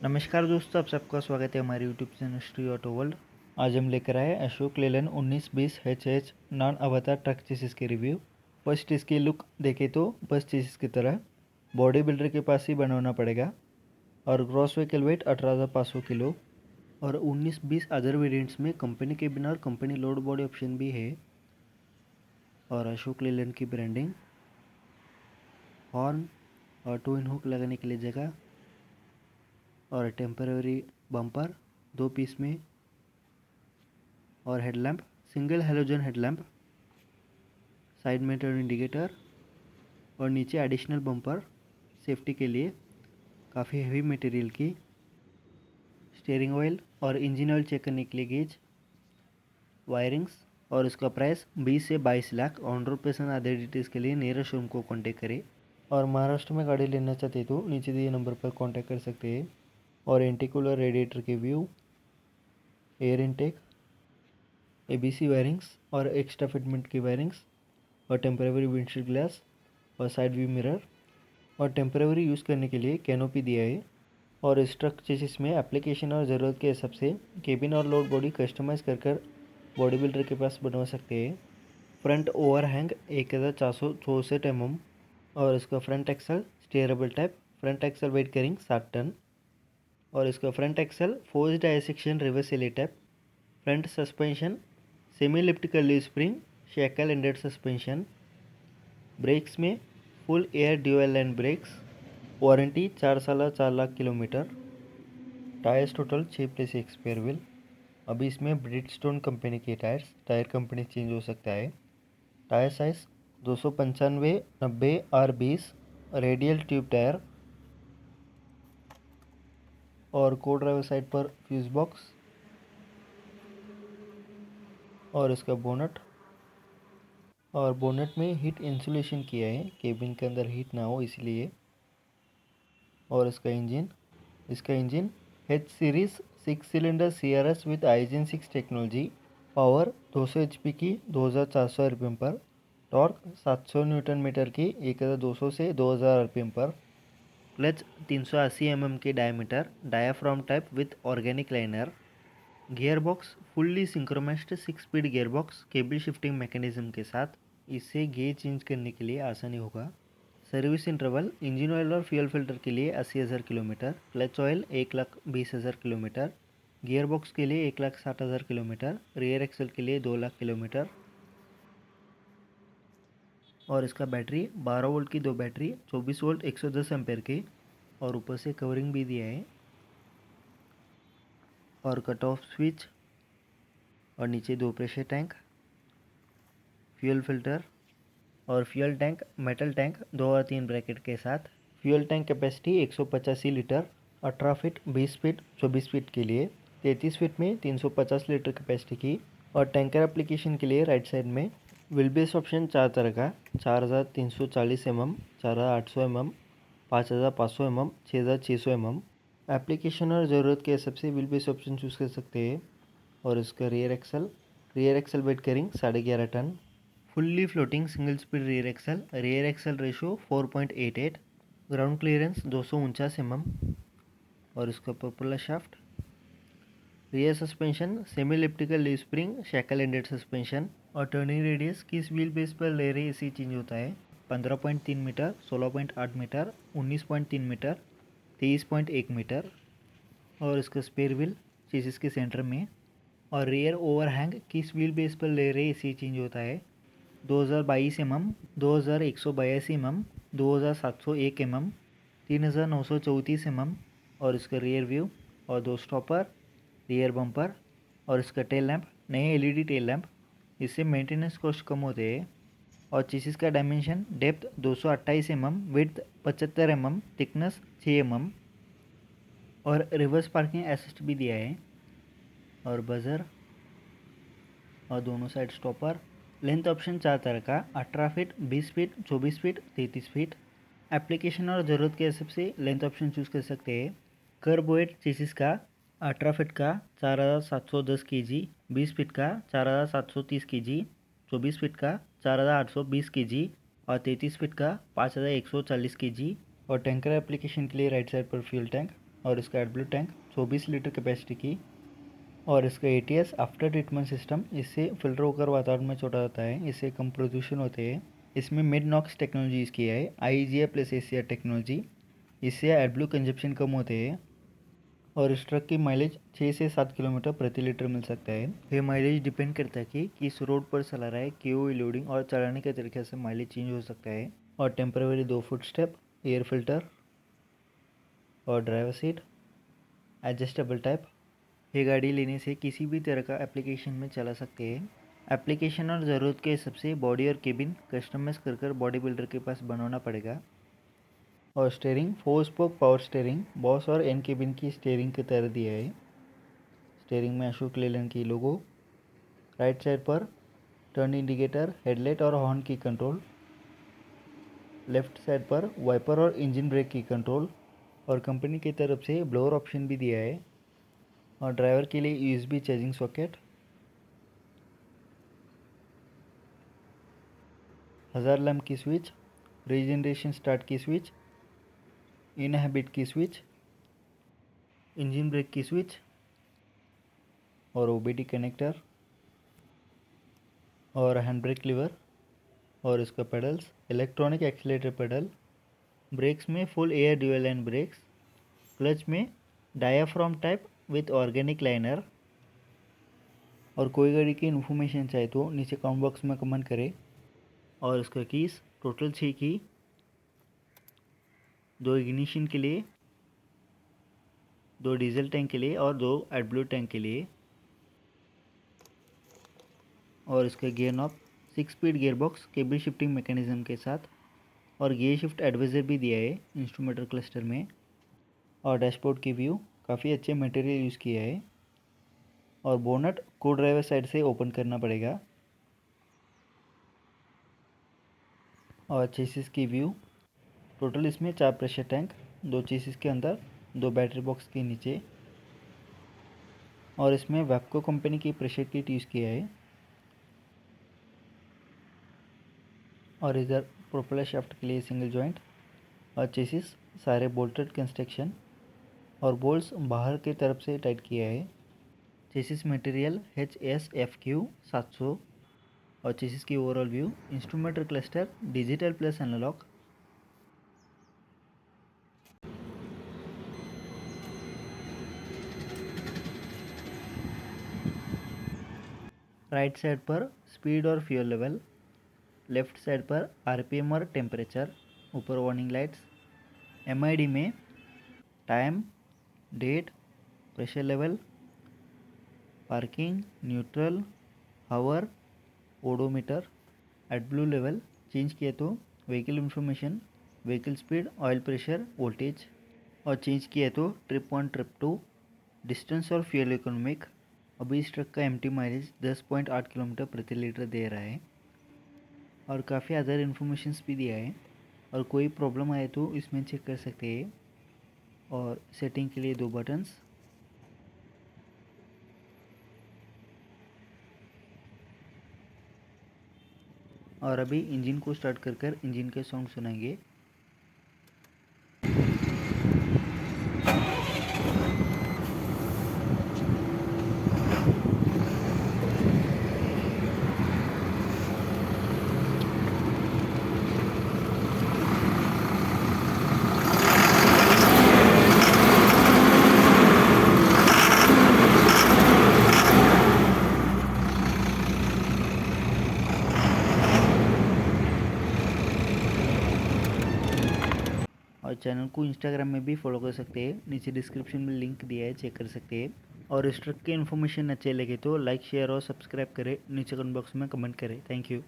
नमस्कार दोस्तों, आप सबका स्वागत है हमारे YouTube channel Shri auto world. आज हम लेकर आए अशोक लेलैंड 1920 एच नॉन अवतार ट्रक चेसिस के रिव्यू। फर्स्ट इसकी लुक देखें तो बस चेसिस की तरह बॉडी बिल्डर के पास ही बनवाना पड़ेगा और ग्रॉस व्हीकल वेट 18,500 किलो और 1920 अदर वेरिएंट्स में कंपनी के बिना और कंपनी लोड बॉडी ऑप्शन भी है। और अशोक लेलैंड की ब्रांडिंग, हॉर्न और टू इन हुक लगाने के लिए जगह और टेम्पररी बम्पर 2 पीस में और headlamp, single halogen headlamp, side में टर्न इंडिकेटर और नीचे एडिशनल बम्पर सेफ्टी के लिए काफ़ी हेवी मटेरियल की, स्टीयरिंग ऑयल और इंजन ऑयल चेक करने के लिए गेज, वायरिंग्स। और इसका प्राइस 20 से 22 लाख। ऑन रोड पेशन आधे डिटेल्स के लिए नियरेस्ट शोरूम को कॉन्टैक्ट करें। और महाराष्ट्र में गाड़ी लेना चाहते तो नीचे दिए नंबर पर कॉन्टैक्ट कर सकते हैं। और इंटीकूलर रेडिएटर के view, air intake, ABC wirings और एक्स्ट्रा फिटमेंट की वायरिंग्स और टेम्परेरी विंडशील्ड ग्लास और साइड व्यू मिरर और टेम्परेरी यूज़ करने के लिए कैनोपी दिया है। और इस ट्रक चेसिस में एप्लीकेशन और ज़रूरत के हिसाब से केबिन और लोड बॉडी कस्टमाइज़ कर बॉडी बिल्डर के पास बनवा सकते हैं। फ्रंट ओवरहैंग 1464 और इसका front axle steerable type, front axle weight carrying 7 ton और इसका front axle forged I section reverse Elliot type, front suspension semi elliptical leaf spring shackle ended suspension, brakes में full air dual line brakes, warranty 4 साल 4 lakh kilometre, tyres total 6+1 spare wheel. अभी इसमें Bridgestone company के tyre company change हो सकता है। Tyre size 295/90 radial tube tyre और को ड्राइवर साइड पर फ्यूज बॉक्स और इसका बोनट और बोनट में हीट इंसुलेशन किया है, केबिन के अंदर हीट ना हो इसलिए। और इसका engine H series 6 cylinder CRS with eigen 6 technology, power 200 HP की 2400 RPM पर, टॉर्क 700 न्यूटन मीटर की 1200 से 2000 RPM पर, क्लच 380 mm के diameter, diaphragm type with organic liner, gear box fully synchronised 6 speed gear box cable shifting mechanism के साथ। इससे gear change करने के लिए आसानी होगा। सर्विस इंटरवल इंजन ऑयल और फ्यूल फिल्टर के लिए 80,000 kilometre, clutch oil 1,20,000 kilometre, gear box के लिए 1,60,000 किलोमीटर, रियर एक्सल के लिए 2 लाख किलोमीटर। और इसका बैटरी 12 वोल्ट की 2 बैटरी 24 वोल्ट 110 एम्पेयर की और ऊपर से कवरिंग भी दिया है। और कट ऑफ स्विच और नीचे 2 प्रेशर टैंक, फ्यूल फिल्टर और फ्यूल टैंक मेटल टैंक 2 और 3 ब्रैकेट के साथ। Fuel tank capacity 185 litre, 18 feet 20 feet 24 feet के लिए, 33 फीट में 350 लीटर कैपेसिटी की। और टैंकर एप्लीकेशन के लिए राइट साइड में व्हील बेस ऑप्शन 4 तरह का, 4340 mm, 4800 mm, 5500 mm, 6600 mm। Application और ज़रूरत के हिसाब से व्हील बेस ऑप्शन चूज़ कर सकते हैं। और इसका rear axle weight carrying 11.5 ton, fully floating single speed rear axle ratio 4.88, ground clearance 249 mm। और इसका propeller shaft, rear suspension semi elliptical leaf spring shackle ended suspension. और टर्निंग रेडियस किस wheel base पर ले रहे इसी चेंज होता है। 15.3 मीटर, 16.8 मीटर, 19.3 मीटर, 23.1 मीटर। और इसका स्पेयर व्हील चेसिस के सेंटर में। और रियर ओवरहैंग किस व्हील बेस पर ले रहे इसी चेंज होता है। 2022 mm, 2182 mm, 2701 mm, 3934 mm। और इसका रियर व्यू और 2 स्टॉपर, रियर बम्पर और इसका टेल लैंप नए LED टेल लैंप, इससे मेंटेनेंस कॉस्ट कम होते हैं। और चेसिस का dimension depth 228 mm, width 75 mm, thickness 6 mm। और रिवर्स पार्किंग असिस्ट भी दिया है। और बजर और दोनों साइड स्टॉपर। लेंथ ऑप्शन 4 तरह का, 18 feet 20 feet 24 feet 33 feet. Application और ज़रूरत के हिसाब से लेंथ ऑप्शन चूज़ कर सकते हैं। कर्ब वेट चेसिस का 18 फीट का 4710 kg, 20 फीट का 4730 kg, 24 फीट का 4820 kg और 33 फीट का 5140 kg। और टैंकर एप्लीकेशन के लिए राइट साइड पर फ्यूल टैंक। और इसका एडब्ल्यू टैंक 24 लीटर कैपेसिटी की। और इसका ATS आफ्टर ट्रीटमेंट सिस्टम, इससे फिल्टर होकर वातावरण में छोड़ा जाता है, इससे कम प्रदूषण होते हैं। इसमें मिड नॉक्स टेक्नोलॉजी यूज़ किया है, IEGA प्लस ACR टेक्नोलॉजी, इससे एडब्ल्यू कंजप्शन कम होते हैं। और इस ट्रक की माइलेज 6 से 7 किलोमीटर प्रति लीटर मिल सकता है। ये माइलेज डिपेंड करता है कि किस रोड पर चला रहा है, KOE लोडिंग और चलाने के तरीके से माइलेज चेंज हो सकता है। और temporary 2 foot step, air filter और ड्राइवर सीट एडजस्टेबल टाइप। ये गाड़ी लेने से किसी भी तरह का एप्लीकेशन में चला सकते हैं। एप्लीकेशन और ज़रूरत के हिसाब से बॉडी और केबिन कस्टमाइज कर बॉडी बिल्डर के पास बनवाना पड़ेगा। और steering 4 spoke power steering, boss और एन केबिन की स्टीयरिंग की तरह दिया है। स्टीयरिंग में अशोक लेलैंड की लोगो। राइट साइड पर टर्न इंडिकेटर, हेडलाइट और हॉर्न की कंट्रोल। लेफ्ट साइड पर वाइपर और इंजन ब्रेक की कंट्रोल। और कंपनी की तरफ से ब्लोअर ऑप्शन भी दिया है। और ड्राइवर के लिए USB charging socket, hazard lamp की स्विच, रीजनरेशन स्टार्ट की स्विच, इनहैबिट की स्विच, इंजन ब्रेक की स्विच और OBD कनेक्टर और हैंड ब्रेक लीवर। और इसका pedals electronic accelerator pedal. Brakes में full air dual line brakes. Clutch में diaphragm type with organic liner. और कोई गाड़ी की इन्फॉर्मेशन चाहे तो नीचे कमेंट बॉक्स में कमेंट करें। और इसका कीस टोटल 6 की, 2 इग्निशन के लिए, 2 डीजल टैंक के लिए और 2 एडब्ल्यू टैंक के लिए। और इसका gear knob 6 speed gear box cable shifting mechanism के साथ। और गियर शिफ्ट एडवाइजर भी दिया है इंस्ट्रूमेंटर क्लस्टर में। और डैशबोर्ड की व्यू काफ़ी अच्छे मटेरियल यूज़ किया है। और बोनट को ड्राइवर साइड से ओपन करना पड़ेगा। और चेसिस की व्यू टोटल इसमें 4 प्रेशर टैंक, 2 चेसिस के अंदर, 2 बैटरी बॉक्स के नीचे। और इसमें वैपको कंपनी की प्रेशर किट यूज़ किया है। और इधर प्रोपेलर शाफ्ट के लिए सिंगल जॉइंट। और चेसिस सारे बोल्टेड कंस्ट्रक्शन और बोल्ट्स बाहर की तरफ से टाइट किया है। Chassis material HSFQ 700। और चेसिस की overall view instrument cluster digital plus analogue. Right side पर स्पीड और फ्यूल लेवल। लेफ्ट साइड पर RPM और टेम्परेचर। ऊपर वार्निंग लाइट्स। MID में time, date, pressure level, parking, neutral, हावर, ओडोमीटर। एडब्ल्यू लेवल चेंज किया तो vehicle information, vehicle speed, oil pressure, voltage. और change किया तो ट्रिप 1, ट्रिप 2, डिस्टेंस और फ्यूल इकोनॉमिक। अभी इस ट्रक का MT माइलेज 10.8 किलोमीटर प्रति लीटर दे रहा है। और काफ़ी अदर इन्फॉर्मेशंस भी दिया है। और कोई प्रॉब्लम आए तो इसमें चेक कर सकते हैं। और सेटिंग के लिए 2 बटन्स। और अभी इंजन को स्टार्ट कर इंजन के साउंड सुनाएंगे। और चैनल को इंस्टाग्राम में भी फॉलो कर सकते हैं, नीचे डिस्क्रिप्शन में लिंक दिया है, चेक कर सकते हैं। और इस ट्रक के इन्फॉर्मेशन अच्छे लगे तो लाइक, शेयर और सब्सक्राइब करें, नीचे कमेंट बॉक्स में कमेंट करें। Thank you.